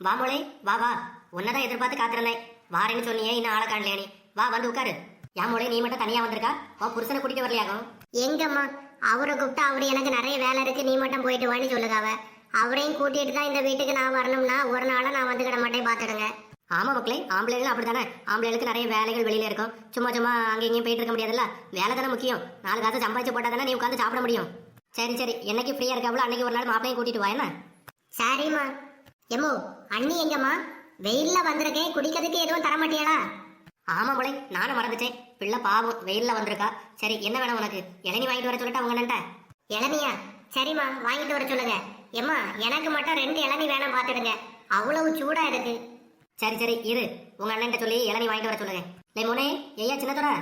வா மோளே வா வா. உன்னதான் எதிர்பார்த்து காத்திருந்தேன். வாரேன்னு சொன்னியே, இன்னும் ஆளை காணலையா நீ? வா வந்து உட்காரு. ஏன் மோளே நீ மட்டும் தனியா வந்திருக்கா? உன் புருஷனை கூட்டிட்டு வரலையாகும்? எங்கம்மா அவரை கூப்பிட்டா அவரு எனக்கு நிறைய வேலை இருக்கு, நீ மட்டும் போயிட்டு வான்னு சொல்லுதாவ. அவரையும் கூட்டிட்டு தான் இந்த வீட்டுக்கு நான் வரணும்னா ஒரு நாளா நான் வந்துக்கிட மாட்டேன், பாத்துடுங்க. ஆமா மக்களே, ஆம்பளைகள் அப்படித்தானே. ஆம்பளைகளுக்கு நிறைய வேலைகள் வெளியில இருக்கும். சும்மா சும்மா அங்கே இங்கேயும் போயிட்டு இருக்க முடியாதுல்ல. வேலை தானே முக்கியம். 4 காசு சம்பாதிச்சு போட்டா தானே நீ உட்காந்து சாப்பிட முடியும். சரி சரி, என்னைக்கு ஃப்ரீயா இருக்காவளோ அன்னைக்கு ஒரு நாள் மாப்பிளையும் கூட்டிட்டு வா. என்ன? சரிம்மா. எம்மோ அண்ணி எங்கம்மா? வெயில்ல வந்திருக்கேன், குடிக்கிறதுக்கு எதுவும் தர மாட்டியாளா? ஆமா மோளே, நானும் மறந்துட்டேன். பிள்ளை பாவம் வெயில்ல வந்திருக்கா. சரி என்ன வேணும் உனக்கு? இளநீ வாங்கிட்டு வர சொல்லட்டா உங்க நண்ட? இளநியா? சரிம்மா வாங்கிட்டு வர சொல்லுங்க. எம்மா எனக்கு மட்டும் 2 இளநீ வேணும், பாத்துடுங்க. அவ்வளவு சூடா இருக்கு. சரி சரி இரு, உங்க அண்ணன் சொல்லி இளநீ வாங்கிட்டு வர சொல்லுங்க. லே மோனே, ஐயா சின்னத்தோட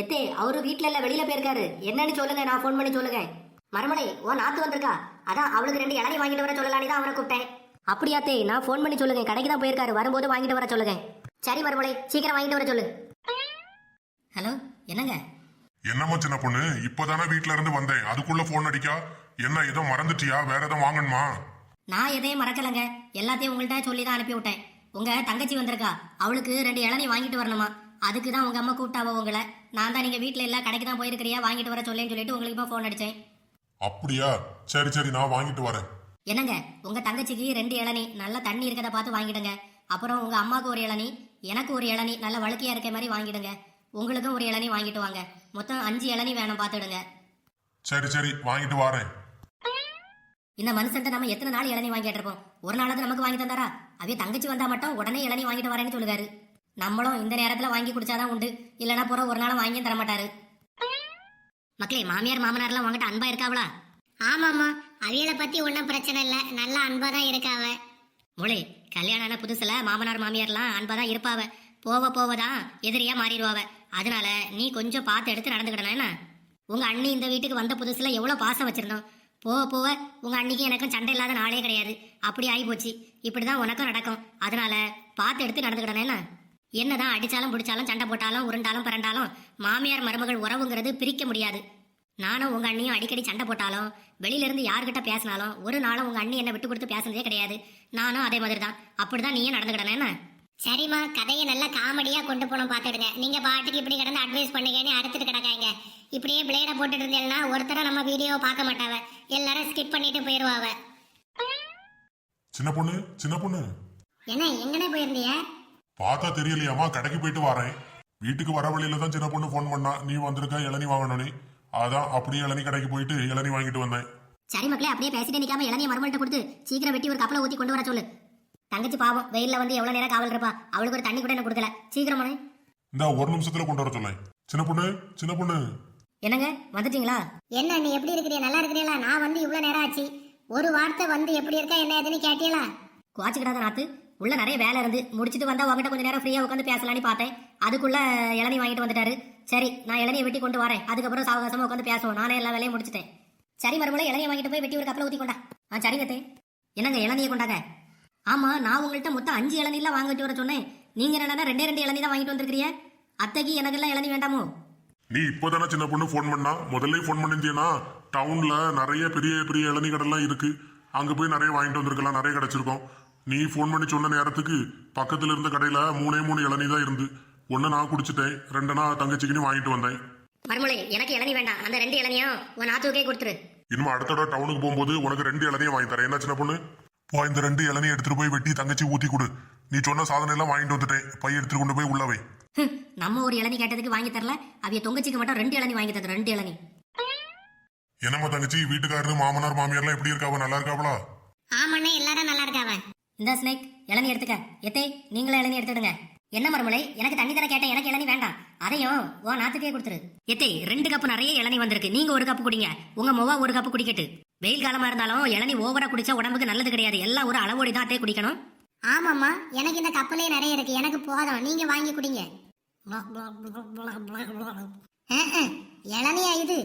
எத்தே அவரு வீட்டுல இல்ல, வெளியில போயிருக்காரு. என்னன்னு சொல்லுங்க, நான் போன் பண்ணி சொல்லுங்க. மறுமலை ஓ நாத்து வந்திருக்கா, அதான் அவளுக்கு 2 இளநீ வாங்கிட்டு வர சொல்லலான்னு தான் அவனை கூப்பிட்டேன். அப்படியாத்தே, நான் போன் பண்ணி சொல்லுங்க. கடைக்கு தான் போயிருக்காரு, வரும்போது வாங்கிட்டு வர சொல்லுங்க. சரி மறுமலை, சீக்கிரம் வாங்கிட்டு வர சொல்லு. ஹலோ, என்னங்க? என்னம்மா சின்ன பொண்ணு, இப்பதானே வீட்டுல இருந்து வந்தேன், அதுக்குள்ள போன் அடிக்கா? என்ன ஏதோ மறந்துட்டியா? வேற ஏதோ வாங்கணுமா? நான் எதையும் மறக்கலங்க, எல்லாத்தையும் உங்கள்கிட்ட சொல்லி தான் அனுப்பி விட்டேன். உங்க தங்கச்சி வந்திருக்கா, அவளுக்கு 2 இளநீ வாங்கிட்டு வரணுமா. அதுக்கு தான் உங்க அம்மா கூப்பிட்டாவோ உங்களை. நான் தான் நீங்க வீட்டுல இல்ல, கடைக்கு தான் போயிருக்கிறியா, வாங்கிட்டு வர சொல்லேன்னு சொல்லிட்டு உங்களுக்கு இப்போ போன் அடிச்சேன். அப்படியா? சரி சரி, நான் வாங்கிட்டு வரேன். என்னங்க, உங்க தங்கச்சிக்கு 2 இளநீ நல்ல தண்ணி இருக்கதை பார்த்து வாங்கிடுங்க. அப்புறம் உங்க அம்மாவுக்கு ஒரு இளநீ, எனக்கு ஒரு இளநீ நல்ல வழுக்கையா இருக்க மாதிரி வாங்கிடுங்க. உங்களுக்கும் ஒரு இளநீ வாங்கிட்டு வாங்க. மொத்தம் 5 இளநீ வேணும், பார்த்துடுங்க. சரி சரி, வாங்கிட்டு வரேன். இந்த மனுஷன்ட்ட நம்ம எத்தனை நாள் இளநீ வாங்கிட்டு இருப்போம்? ஒரு நாளாவது நமக்கு வாங்கி தந்தாரா? அவைய தங்கச்சி வந்தா மட்டும் உடனே இளநீ வாங்கிட்டு வரேன்னு சொல்லுவாரு. நம்மளும் இந்த நேரத்துல வாங்கி குடிச்சாதான் உண்டு, இல்லைன்னா போற ஒரு நாளும் வாங்கியும் தர மாட்டாரு. மக்களே, மாமியார் மாமனார்லாம் வாங்கிட்டு அன்பா இருக்காவளா? ஆமாம்மா, அவியலை பத்தி ஒன்றும் பிரச்சனை இல்லை, நல்ல அன்பா தான் இருக்காவ. மொழி கல்யாணம் ஆன புதுசுல மாமனார் மாமியார்லாம் அன்பா தான் இருப்பாவ. போவ போவதான் எதிரியா மாறிடுவாவ. அதனால நீ கொஞ்சம் பார்த்து எடுத்து நடந்துக்கிடணும். என்ன? உங்க அண்ணி இந்த வீட்டுக்கு வந்த புதுசுல எவ்வளவு பாசம் வச்சிருந்தோம். போக போக உங்க அன்னிக்கும் எனக்கும் சண்டை இல்லாத நாளே கிடையாது. அப்படி ஆகி போச்சு. இப்படிதான் உனக்கும் நடக்கும். அதனால பார்த்து எடுத்து நடந்துக்கிடணும். என்ன? என்னதான் அடிச்சாலும் பிடிச்சாலும் சண்டை போட்டாலும் உருண்டாலும் பரண்டாலும் மாமியார் மருமகள் உறவுங்கிறது பிரிக்க முடியாது. நானும் உங்க அண்ணியும் அடிக்கடி சண்டை போட்டாலும் வெளியில இருந்து யாருக்கிட்ட பேசினாலும் ஒரு நாளும் உங்க அண்ணி என்ன விட்டு கொடுத்து பேசுனதே கிடையாது. நானும் அதே மாதிரி தான். அப்படிதான் நீயே நடந்துக்கிடணும். என்ன? சரிம்மா, கதையை நல்லா காமெடியா கொண்டு போனோம், பாத்துடுங்க. நீங்க பாட்டுக்கு இப்படி கிடந்து அட்வைஸ் பண்ணுங்கன்னு அடுத்துட்டு கிடக்காங்க. இப்படியே பிளேட போட்டுட்டு இருந்தேன்னா ஒருத்தர நம்ம வீடியோ பார்க்க மாட்டாவ, எல்லாரும் ஸ்கிப் பண்ணிட்டு போயிருவாவ. சின்ன பொண்ணு, சின்ன பொண்ணு, என்ன எங்கனே போயிருந்தீங்க? பார்த்தா தெரியலையாமா? கடைக்கு போயிட்டு வரேன். வீட்டுக்கு வர வழியில தான் சின்ன பொண்ணு போன் பண்ணா, நீ வந்திருக்க இளநீ வாங்கணும்னு. அதான் அப்படியே இளநீ கடைக்கு போயிட்டு இளநீ வாங்கிட்டு வந்தேன். சரி மக்களே, அப்படியே பேசிட்டே நிக்காம இளநிய மருமல்கிட்ட கொடுத்து சீக்கிரம் வெட்டி ஒரு கப்பலை ஊத்தி கொண்டு வர சொல்லு. தங்கச்சி பாவம் வெயில்ல வந்து எவ்வளவு நேரம் காவல் இருப்பா. அவளுக்கு ஒரு தண்ணி கூட என்ன கொடுக்கல. சீக்கிரமா இந்த ஒரு நிமிஷத்துல கொண்டு வர சொல்லேன். சின்ன பொண்ணு, சின்ன பொண்ணு. என்னங்க, வந்துட்டீங்களா? என்ன நீ எப்படி இருக்கிறீ? நல்லா இருக்கிறீங்களா? நான் வந்து இவ்வளவு நேரம் ஆச்சு, ஒரு வார்த்தை வந்து எப்படி இருக்கா என்ன ஏதுன்னு கேட்டீங்களா? குவாச்சிக்கிடாத நாத்து. உள்ள நிறைய வேலை இருந்து முடிச்சிட்டு வந்தா உங்ககிட்ட கொஞ்ச நேரம் ஃப்ரீயா உட்காந்து பேசலான்னு பார்த்தேன். அதுக்குள்ள இளநீ வாங்கிட்டு வந்துட்டாரு. சரி, நான் இளநியை வெட்டி கொண்டு வரேன். அதுக்கப்புறம் சாவகாசமா உட்காந்து பேசுவோம். நானே எல்லா வேலையும் முடிச்சிட்டேன். சரி மறுபடியும் இளநியை வாங்கிட்டு போய் வெட்டி ஒரு கப்பலை ஊத்தி கொண்டா. சரிங்க. என்னங்க இளநியை கொண்டாங்க? ஆமா, நான் உங்கள்கிட்ட மொத்தம் 5 இளநீலாம் வாங்கிட்டு வர சொன்னேன். நீங்க என்னன்னா 2 இளநீ தான் வாங்கிட்டு வந்திருக்கீங்க. அத்தைக்கு எனக்கு எல்லாம் இளநீ வேண்டாமோ? நீ இப்பதானே சின்ன பொண்ணு போன் பண்ணா? முதல்ல போன் பண்ணிருந்தீங்கன்னா டவுன்ல நிறைய பெரிய பெரிய இளநீ கடைலாம் இருக்கு, அங்க போய் நிறைய வாங்கிட்டு வந்திருக்கலாம், நிறைய கிடைச்சிருக்கும். நீ போன் பண்ணி சொன்ன நேரத்துக்கு பக்கத்துல இருந்த கடையில 3 இளநீ தான் இருந்து. 1 நான் குடிச்சிட்டேன், 2 நான் தங்கச்சிக்கு வாங்கிட்டு வந்தேன். மறுமொழி எனக்கு இளநீ வேண்டாம். அந்த 2 இளநியும் உன் நாத்துக்கே கொடுத்துரு. இனிமே அடுத்த தடவை டவுனுக்கு போகும்போது உனக்கு 2 இளநியும் வாங்கி தரேன். என்ன சின்ன பொண்ணு? போ, இந்த 2 இளநியை எடுத்துட்டு போய் வெட்டி தங்கச்சி ஊத்தி கொடு. நீ சொன்ன சாதனை எல்லாம் வாங்கிட்டு வந்துட்டேன், பைய எடுத்துட்டு கொண்டு போய் உள்ளவை. நம்ம ஒரு இளநீ கேட்டதுக்கு வாங்கி தரல, அவிய தொங்கச்சிக்கு மட்டும் 2 இளநீ வாங்கி தர. 2 இளநீ. என்னம்மா தங்கச்சி, வீட்டுக்காரரு மாமனார் மாமியார்லாம் எப்படி இருக்காவ? நல்லா இருக்காவளா? ஆமாண்ணே, எல்லாரும் நல்லா இருக்காவ. இந்த ஸ்னேக் இளநீ எடுத்துக்க. எத்தே நீங்களே இளநீ எடுத்துடுங்க. என்ன மறுமலை, எனக்கு தண்ணி தர கேட்டேன், எனக்கு இளநீ வேண்டாம். அதையும் ஓ நாத்துக்கே கொடுத்துரு. எத்தே 2 கப்பு நிறைய இளநீ வந்திருக்கு. நீங்க ஒரு கப்பு குடிங்க, உங்க மொவா ஒரு கப்பு குடிக்கட்டு. வெயில் காலமா இருந்தாலும் இளநீ ஓவரா குடிச்சா உடம்புக்கு நல்லது கிடையாது. எல்லாம் ஒரு அளவோடி தான் அத்தே குடிக்கணும். ஆமாம்மா, எனக்கு இந்த கப்பலே நிறைய இருக்கு, எனக்கு போதும், நீங்க வாங்கி குடிங்க. இளநியா இது?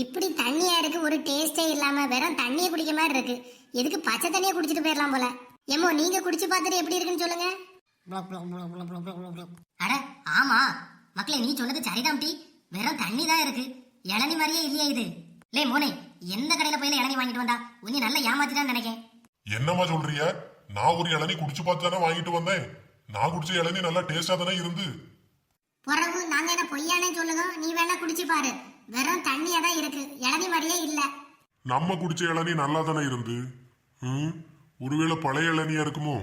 இப்படி தண்ணியா இருக்கு, ஒரு டேஸ்டே இல்லாம வெறும் தண்ணியை குடிக்க மாதிரி இருக்கு. எதுக்கு பச்சை தண்ணியை குடிச்சிட்டு போயிடலாம் போல. ஏமோ நீங்க குடிச்சு பார்த்துட்டு எப்படி இருக்குன்னு சொல்லுங்க. அட ஆமா மக்களே, நீ சொன்னது சரிதான் டி. வெறும் தண்ணி தான் இருக்கு, இளநீ மாதிரியே இல்லையா இது? லே மோனே, எந்த கடையில போய் இளநீ வாங்கிட்டு வந்தா? உன்னை நல்லா ஏமாத்திட்டான்னு நினைக்கேன். என்னம்மா சொல்றிய? நான் ஒரு இளநீ குடிச்சு பார்த்து தானே வாங்கிட்டு வந்தேன். நான் குடிச்ச இளநீ நல்லா டேஸ்டா தானே இருந்து. பிறகு நாங்க என்ன பொய்யானே சொல்லுங்க, நீ வேணா குடிச்சு பாரு. வெறும் தண்ணியா தான் இருக்கு, இளநீ மாதிரியே இல்ல. நம்ம குடிச்ச இளநீ நல்லா தானே இருந்து. ஒருவேளை பழைய இளநியா இருக்குமோ?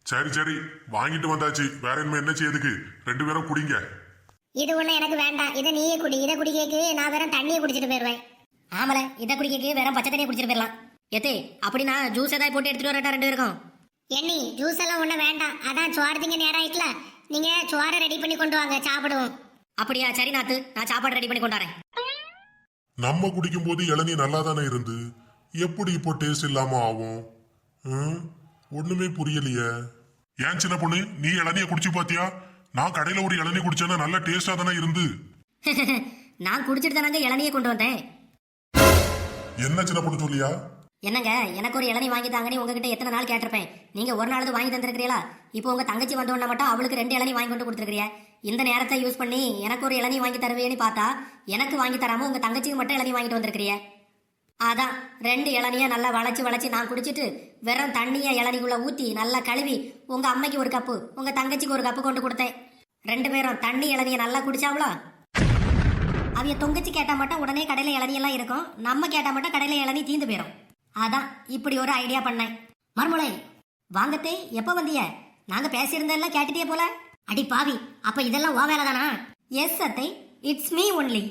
சரி சரி, வாங்கிட்டு வந்தாச்சு. வேற என்ன செய்யுதுக்கு? 2 பேரும் குடிங்க. இது ஒண்ணு எனக்கு வேண்டாம், இதை நீயே குடி. இதை குடிக்க நான் வெறும் தண்ணியை குடிச்சிட்டு போயிருவேன். ஆமல இதை குடிக்க வேற பச்சை தண்ணியை குடிச்சிட்டு போயிடலாம். எத்தே அப்படின்னா ஜூஸ் ஏதாவது போட்டு எடுத்துட்டு வரட்டா 2 பேருக்கும்? எண்ணி ஜூஸ் எல்லாம் ஒண்ணும் வேண்டாம், அதான் சோறு திங்க நேரம் ஆயிட்டுல. நீங்க சோறை ரெடி பண்ணி கொண்டு வாங்க, சாப்பிடுவோம். அப்படியா? சரி நாத்து, நான் சாப்பாடு ரெடி பண்ணி கொண்டாறேன். நம்ம குடிக்கும் போது இளநீ நல்லா தானே இருந்து, எப்படி இப்போ டேஸ்ட் இல்லாம ஆகும்? ஒண்ணுமே புரியலையே. ஏன் சின்ன பொண்ணு, நீ இளநிய குடிச்சு பாத்தியா? நான் கடையில ஒரு இளநீ குடிச்சேன்னா நல்லா டேஸ்டா தானே இருந்து. நான் குடிச்சிட்டு தானங்க இளநியை கொண்டு வந்தேன். என்ன சின்ன பொண்ணு சொல்லியா? என்னங்க, எனக்கு ஒரு இளநீ வாங்கி தாங்கன்னு உங்ககிட்ட எத்தனை நாள் கேட்டிருப்பேன். நீங்க ஒரு நாளாவது வாங்கி தந்திருக்கிறீங்களா? இப்போ உங்க தங்கச்சி வந்தோன்னா மட்டும் அவளுக்கு 2 இளநீ வாங்கி கொண்டு கொடுத்துருக்கிறியா? இந்த நேரத்தை யூஸ் பண்ணி எனக்கு ஒரு இளநீ வாங்கி தருவேன்னு பார்த்தா எனக்கு வாங்கி தராம உங்க தங்கச்சிக்கு மட்டும் இளநீ வாங்கிட்டு வந்திருக்கிறிய. அதான் 2 இளநியா நல்லா வளைச்சு நான் குடிச்சிட்டு வெறும் தண்ணியை இளநிக்குள்ள ஊத்தி நல்லா கழுவி உங்க அம்மைக்கு ஒரு கப்பு, உங்க தங்கச்சிக்கு ஒரு கப்பு கொண்டு கொடுத்தேன். 2 பேரும் தண்ணி இளநியை நல்லா குடிச்சாவளோ? அவைய தொங்கச்சி கேட்டா மட்டும் உடனே கடையில இளநியெல்லாம் இருக்கும், நம்ம கேட்டா மட்டும் கடையில இளநீ தீந்து போயிடும். அதான் இப்படி ஒரு ஐடியா பண்ணேன். மர்முளை வாங்கத்தே, எப்ப வந்திய? நாங்க பேசியிருந்தெல்லாம் கேட்டுட்டே போல. அடி பாவி, அப்ப இதெல்லாம் ஓ வேலை தானா? எஸ் அத்தை, இட்ஸ் மீ ஒன்லி.